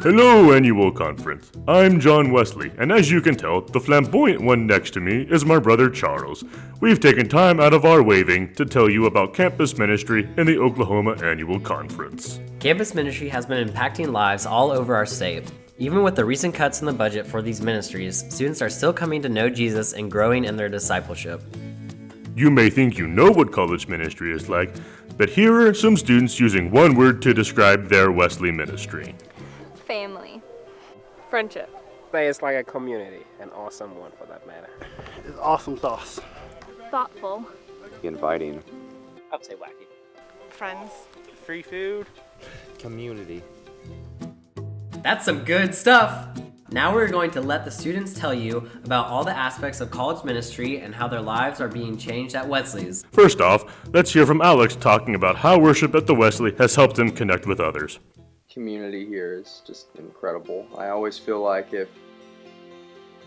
Hello, Annual Conference. I'm John Wesley, and as you can tell, the flamboyant one next to me is my brother Charles. We've taken time out of our waving to tell you about campus ministry in the Oklahoma Annual Conference. Campus ministry has been impacting lives all over our state. Even with the recent cuts in the budget for these ministries, students are still coming to know Jesus and growing in their discipleship. You may think you know what college ministry is like, but here are some students using one word to describe their Wesley ministry. Family. Friendship. It's like a community, an awesome one for that matter. It's awesome sauce. Thoughtful. Inviting. I'd say wacky. Friends. Free food. Community. That's some good stuff! Now we're going to let the students tell you about all the aspects of college ministry and how their lives are being changed at Wesley's. First off, let's hear from Alex talking about how worship at the Wesley has helped him connect with others. Community here is just incredible. I always feel like if,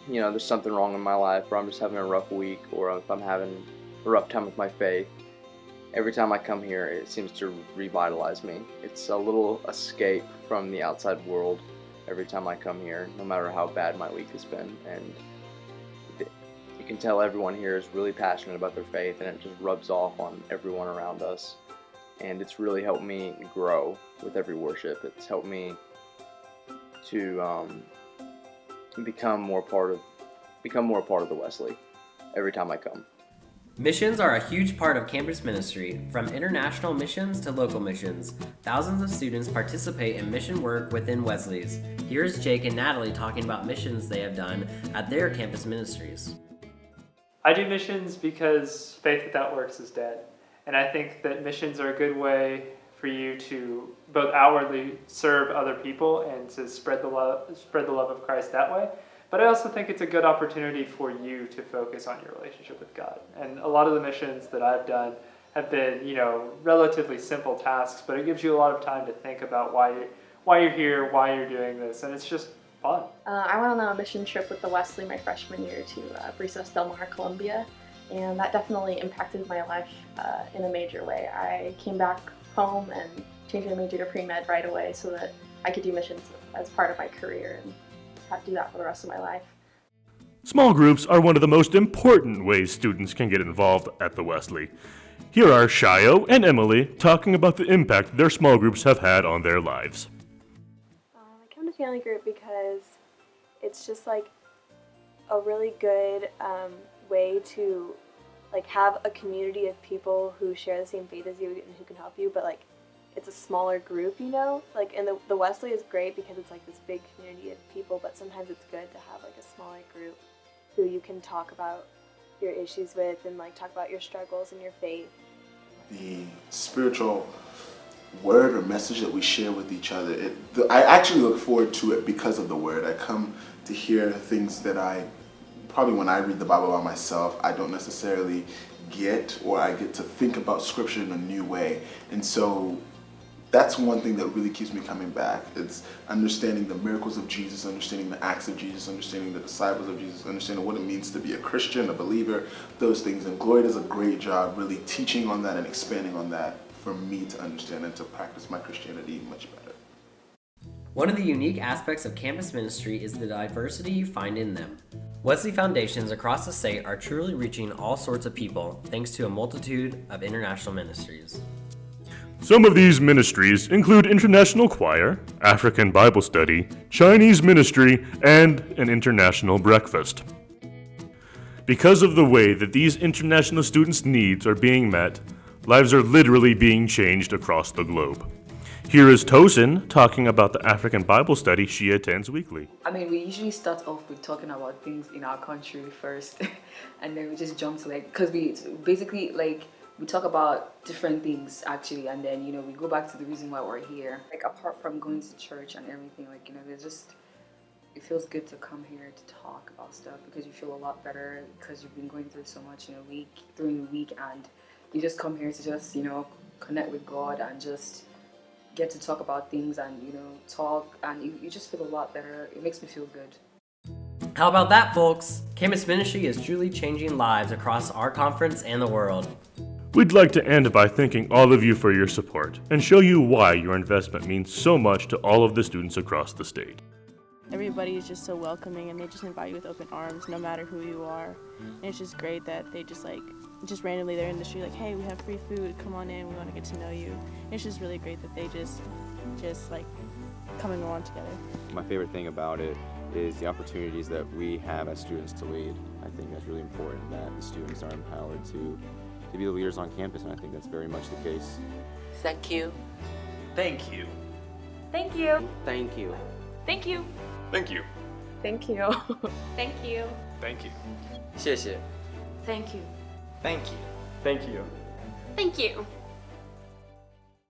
there's something wrong in my life, or I'm just having a rough week, or if I'm having a rough time with my faith, every time I come here, it seems to revitalize me. It's a little escape from the outside world every time I come here, no matter how bad my week has been. And you can tell everyone here is really passionate about their faith, and it just rubs off on everyone around us. And it's really helped me grow with every worship. It's helped me to become more part of the Wesley every time I come. Missions are a huge part of campus ministry, from international missions to local missions. Thousands of students participate in mission work within Wesley's. Here's Jake and Natalie talking about missions they have done at their campus ministries. I do missions because faith without works is dead. And I think that missions are a good way for you to both outwardly serve other people and to spread the love of Christ that way. But I also think it's a good opportunity for you to focus on your relationship with God. And a lot of the missions that I've done have been, relatively simple tasks, but it gives you a lot of time to think about why you're here, why you're doing this, and it's just fun. I went on a mission trip with the Wesley my freshman year to Brisas Del Mar, Colombia, and that definitely impacted my life in a major way. I came back home and changed my major to pre-med right away so that I could do missions as part of my career and have to do that for the rest of my life. Small groups are one of the most important ways students can get involved at the Wesley. Here are Shayo and Emily talking about the impact their small groups have had on their lives. I come to family group because it's just like a really good way to have a community of people who share the same faith as you and who can help you, but it's a smaller group, and the Wesley is great because it's this big community of people, but sometimes it's good to have a smaller group who you can talk about your issues with and talk about your struggles and your faith. The spiritual word or message that we share with each other, I actually look forward to it because of the word. I come to hear things that probably when I read the Bible by myself, I don't necessarily get, or I get to think about scripture in a new way. And so that's one thing that really keeps me coming back. It's understanding the miracles of Jesus, understanding the acts of Jesus, understanding the disciples of Jesus, understanding what it means to be a Christian, a believer, those things. And Gloria does a great job really teaching on that and expanding on that for me to understand and to practice my Christianity much better. One of the unique aspects of campus ministry is the diversity you find in them. Wesley foundations across the state are truly reaching all sorts of people thanks to a multitude of international ministries. Some of these ministries include International Choir, African Bible Study, Chinese Ministry, and an international breakfast. Because of the way that these international students' needs are being met, lives are literally being changed across the globe. Here is Tosin talking about the African Bible Study she attends weekly. We usually start off with talking about things in our country first, and then we just jump to because we basically we talk about different things actually, and then we go back to the reason why we're here. Apart from going to church and everything, it feels good to come here to talk about stuff because you feel a lot better because you've been going through so much during the week, and you just come here to just connect with God and just get to talk about things and talk, and you just feel a lot better. It makes me feel good. How about that, folks? Campus ministry is truly changing lives across our conference and the world. We'd like to end by thanking all of you for your support and show you why your investment means so much to all of the students across the state. Everybody is just so welcoming and they just invite you with open arms no matter who you are. And it's just great that they just randomly they're in the street like, hey, we have free food, come on in, we want to get to know you. And it's just really great that they just coming along together. My favorite thing about it is the opportunities that we have as students to lead. I think that's really important that the students are empowered to be the leaders on campus, and I think that's very much the case. Thank you. Thank you. Thank you. Thank you. Thank you. Thank you. Thank you. Thank you. Thank you. 谢谢。 Thank you. Thank you. Thank you. Thank you.